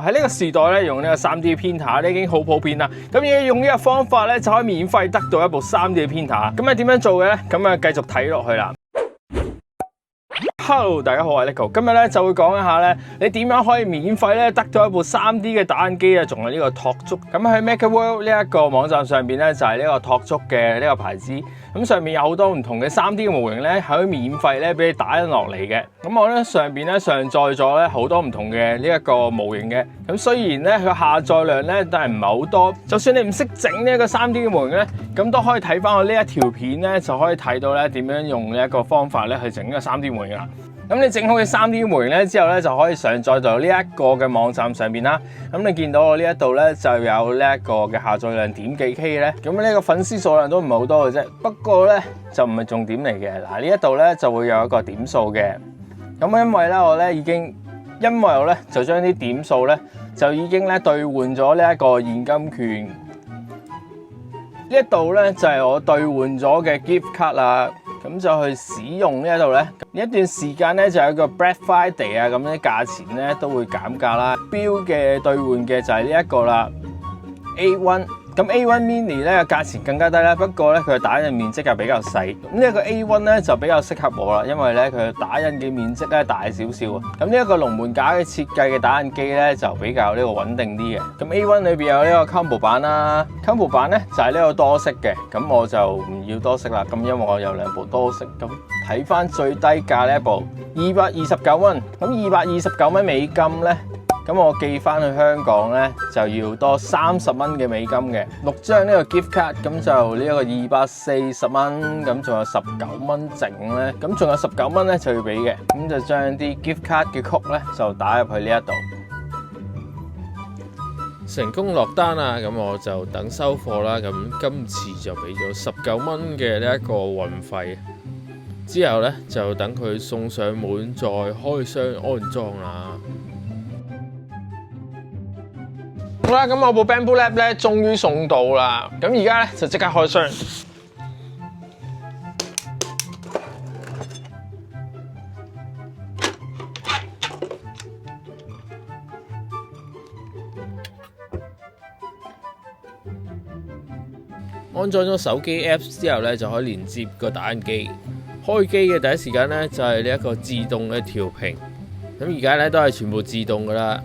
喺呢個時代咧，用呢個 3D printer 咧已經好普遍啦。咁要用呢個方法咧，就可以免費得到一部 3D printer。咁係點樣做嘅咧？咁啊繼續睇落去啦。Hello， 大家好，我係 Nico。今日咧就會講一下咧，你點樣可以免費咧得到一部 3D 嘅打印機啊，仲有呢個拓足。咁喺 MakerWorld 呢一個網站上邊咧，就係呢個拓足嘅呢個牌子。咁上面有好多唔同嘅 3D 嘅模型咧，係可以免費咧俾你打印落嚟嘅。咁我咧上邊咧上載咗咧好多唔同嘅呢一個模型嘅。咁雖然咧佢下載量咧都係唔係好多，就算你唔識整呢一個 3D 嘅模型咧，咁都可以睇翻我呢一條片咧，就可以睇到咧點樣用呢一個方法咧去整呢個 3D 模型啦。咁你整好嘅 3D 模型咧之後咧，就可以上載到呢一個嘅網站上邊啦。咁你見到我呢一度咧就有呢一個嘅下載量點幾 K 咧，咁呢個粉絲數量都唔係好多嘅啫。不過咧就唔係重點嚟嘅。嗱，呢一度咧就會有一個點數嘅。咁因為咧我咧就將啲點數咧就已經咧兌換咗呢一個現金券。呢一度咧就係我兌換咗嘅 gift card 啦。咁就去使用呢一度咧，呢一段時間咧就有一個 Black Friday 啊，咁啲價錢咧都會減價啦。標嘅兌換嘅就係呢一個啦 ，A1。咁 A1 Mini 咧個價錢更加低啦，不過咧佢嘅打印面積又比較細。咁呢一個 A1 咧就比較適合我啦，因為咧佢打印嘅面積咧大少少啊。咁呢一個龍門架嘅設計嘅打印機咧就比較呢個穩定啲嘅。咁 A1 裏邊有呢個 Combo 版啦 ，Combo 版咧就係呢個多色嘅。咁我就唔要多色啦，咁因為我有兩部多色。咁睇翻最低價呢一部229蚊，咁229蚊美金咧。咁我寄翻去香港咧就要多30蚊嘅美金嘅，6張呢個 gift card， 咁就呢一個240蚊，咁仲有19蚊剩咧，咁仲有19蚊咧就要俾嘅，咁就將啲 gift card 嘅曲咧就打入去呢一度。成功落單啦，咁我就等收貨啦。咁今次就俾咗19蚊嘅呢一個運費，之後咧就等佢送上門再開箱安裝啦。好啦，咁我部 Bambu Lab 咧終於送到啦，咁而家咧就即刻開箱。安裝咗手機 Apps 之後咧，就可以連接個打印機。開機嘅第一時間咧就係呢一個自動嘅調頻，咁而家咧都係全部自動噶啦。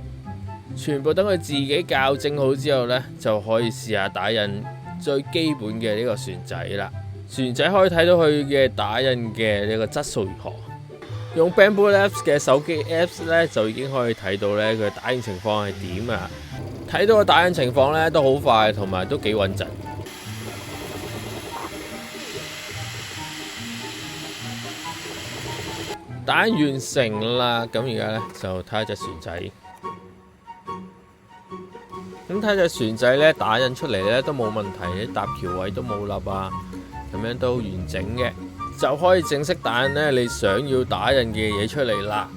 全部等佢自己校正好之後呢，就可以試下打印最基本嘅呢個船仔啦。船仔可以睇到佢嘅打印嘅呢個質素如何。用 Bambu Labs 嘅手機 Apps 呢，就已經可以睇到呢佢打印情況係點啊。睇到個打印情況呢都好快，同埋都幾穩陣。打印完成啦，咁而家呢，就睇下隻船仔。咁睇隻船仔咧打印出嚟咧都冇問題，搭橋位都冇凹啊，咁樣都完整嘅，就可以正式打印咧你想要打印嘅嘢出嚟啦。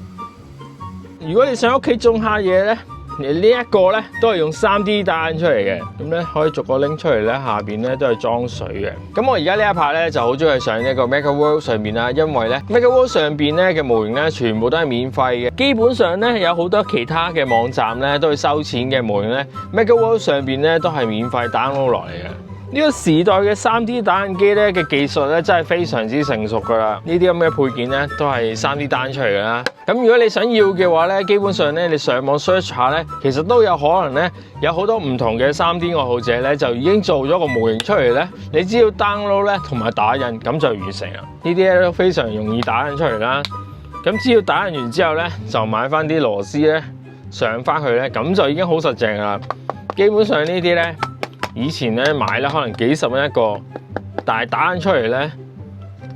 如果你想屋企種下嘢咧，呢一個咧都係用 3D 打印出嚟嘅，咁咧可以逐個拎出嚟咧，下邊咧都係裝水嘅。咁我而家呢一排咧就好中意上呢個 MakerWorld 上邊啦，因為咧 MakerWorld 上邊咧嘅模型咧全部都係免費嘅，基本上咧有好多其他嘅網站咧都會收錢嘅模型咧 ，MakerWorld 上邊咧都係免費 download 落嚟嘅。呢個時代嘅 3D 打印機咧嘅技術咧真係非常之成熟噶啦，呢啲咁嘅配件咧都係 3D 打印出嚟噶啦。咁如果你想要嘅話咧，基本上咧你上網 search 下咧，其實都有可能咧有好多唔同嘅 3D 愛好者咧就已經做咗個模型出嚟咧，你只要 download 咧同埋打印咁就完成啦。呢啲咧都非常容易打印出嚟啦。咁只要打印完之後咧，就買翻啲螺絲咧上翻去咧，咁就已經好實淨啦。基本上呢啲咧。以前咧買咧可能幾十蚊一個，但係打印出嚟咧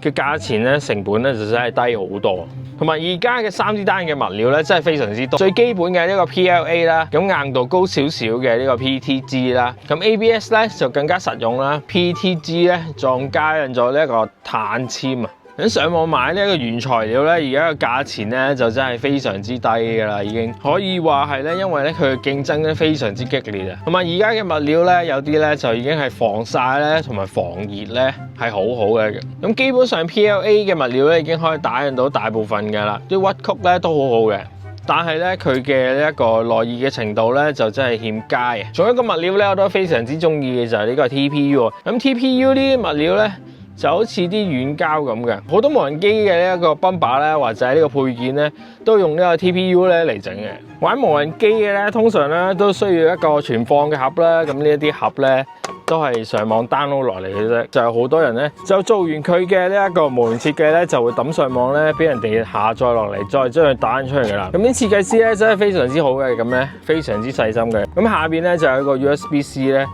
嘅價錢咧成本咧就真係低好多。同埋而家嘅 3D 打印嘅物料咧真係非常之多，最基本嘅呢個 PLA 啦，咁硬度高少少嘅呢個 PETG 啦，咁 ABS 咧就更加實用啦 ，PETG 咧仲加印咗呢一個碳纖啊。咁上網買呢一個原材料咧，而家個價錢咧就真係非常之低噶啦，已經可以話係咧，因為咧佢嘅競爭咧非常之激烈啊。同埋而家嘅物料咧，有啲咧就已經係防曬咧，同埋防熱咧係好好嘅。咁基本上 PLA 嘅物料咧已經可以打印到大部分噶啦，啲屈曲咧都好好嘅。但係咧佢嘅呢一個耐熱嘅程度咧就真係欠佳啊！仲有一個物料咧，我都非常之中意嘅就係呢個 TPU。咁 TPU 呢啲物料咧就好似啲軟膠咁嘅，好多無人機嘅呢一個泵把咧或者係呢個配件咧都用呢個 TPU 咧嚟整嘅。玩無人機嘅咧，通常咧都需要一個存放嘅盒啦。咁呢一啲盒咧都係上網 download 落嚟嘅啫。就係好多人咧就做完佢嘅呢一個模型設計咧，就會抌上網咧，俾人哋下載落嚟，再將佢打印出嚟噶啦。咁啲設計師咧真係非常之好嘅，咁咧非常之細心嘅。咁下邊咧就有一個 USB-C 咧，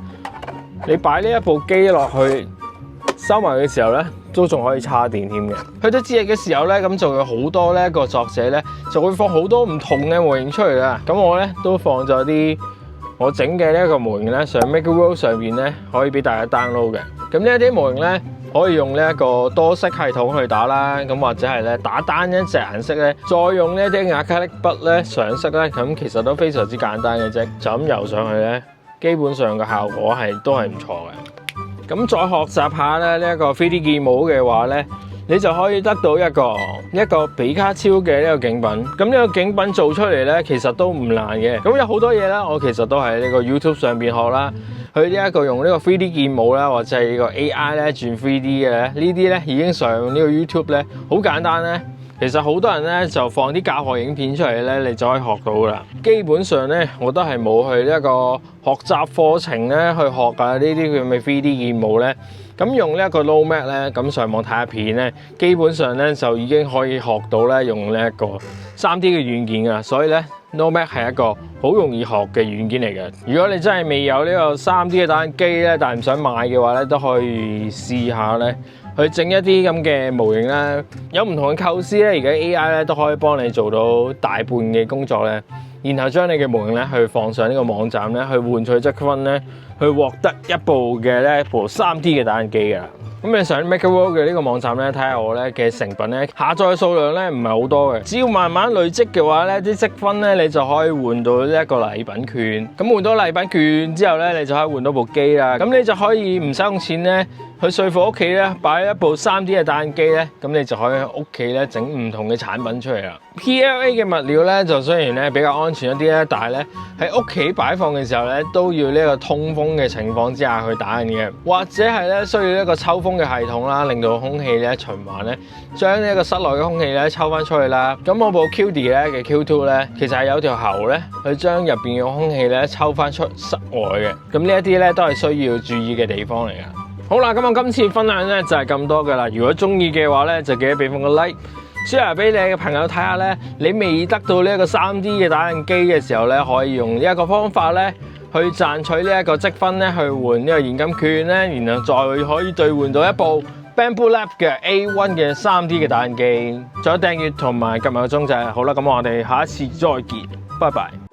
你擺呢一部機落去收埋嘅時候咧，都仲可以插電添嘅。去到節日嘅時候咧，咁就有好多呢個作者咧就會放好多唔同嘅模型出嚟啦。咁我咧都放咗啲我整嘅呢一個模型咧上 MakerWorld 上邊咧可以俾大家 download 嘅。咁呢一啲模型咧可以用呢一個多色系統去打啦，咁或者係咧打單一隻顏色咧，再用呢一啲亞克力筆咧上色咧，咁其實都非常之簡單嘅啫，就咁油上去咧，基本上個效果都係唔錯嘅。咁再學習下咧呢一個 3D 建模嘅話咧，你就可以得到一個比卡超嘅呢個景品。咁呢個景品做出嚟咧，其實都唔難嘅。咁有好多嘢咧，我其實都喺呢個 YouTube 上邊學啦。佢呢一個用呢個 3D 建模啦，或者係呢個 AI 咧轉 3D 嘅咧，呢啲咧已經上呢個 YouTube 咧，好簡單咧。其實好多人咧就放啲教學影片出嚟咧，你就可以學到啦。基本上咧，我都係冇去呢一個學習課程咧去學㗎呢啲咁嘅 3D 建模咧。咁用呢一個 Nomad 咧，咁上網睇下片咧，基本上咧就已經可以學到咧用呢一個 3D 嘅軟件㗎。所以咧 Nomad 係一個好容易學嘅軟件嚟嘅。如果你真係未有呢個 3D 嘅打印機咧，但係唔想買嘅話咧，都可以試下咧。去整一啲咁嘅模型啦，有唔同嘅構思咧，而家 AI 咧都可以幫你做到大半嘅工作咧，然後將你嘅模型咧去放上呢個網站咧，去換取積分咧，去獲得一部部 3D 嘅打印機㗎。咁你上 MakerWorld 嘅呢個網站咧，睇下我咧嘅成品咧，下載數量咧唔係好多嘅，只要慢慢累積嘅話咧，啲積分咧你就可以換到呢一個禮品券。咁換到禮品券之後咧，你就可以換到部機啦。咁你就可以唔使用錢咧，去說服屋企咧擺一部 3D 嘅打印機咧，咁你就可以喺屋企咧整唔同嘅產品出嚟啦。PLA 嘅物料咧就雖然咧比較安全一啲咧，但係咧喺屋企擺放嘅時候咧都要呢個通風嘅情況之下去打印嘅，或者係咧需要一個抽風嘅系統啦，令到空氣咧循環咧，將呢一個室內嘅空氣咧抽翻出去啦。咁我部 QD 咧嘅 Q2 咧，其實係有條喉咧去將入邊嘅空氣咧抽翻出室外嘅。咁呢一啲咧都係需要注意嘅地方嚟噶。好啦，咁我今次分享咧就係咁多噶啦。如果中意嘅話咧，就記得俾翻個 like。share 俾你嘅朋友睇下咧，你未得到呢一個 3D 嘅打印機嘅時候咧，可以用呢一個方法咧，去賺取呢一個積分咧，去換呢個現金券咧，然後再可以兌換到一部 Bambu Lab 嘅 A1 嘅 3D 嘅打印機。仲有訂閱同埋撳埋個鐘仔。好啦，咁我哋下一次再見，拜拜。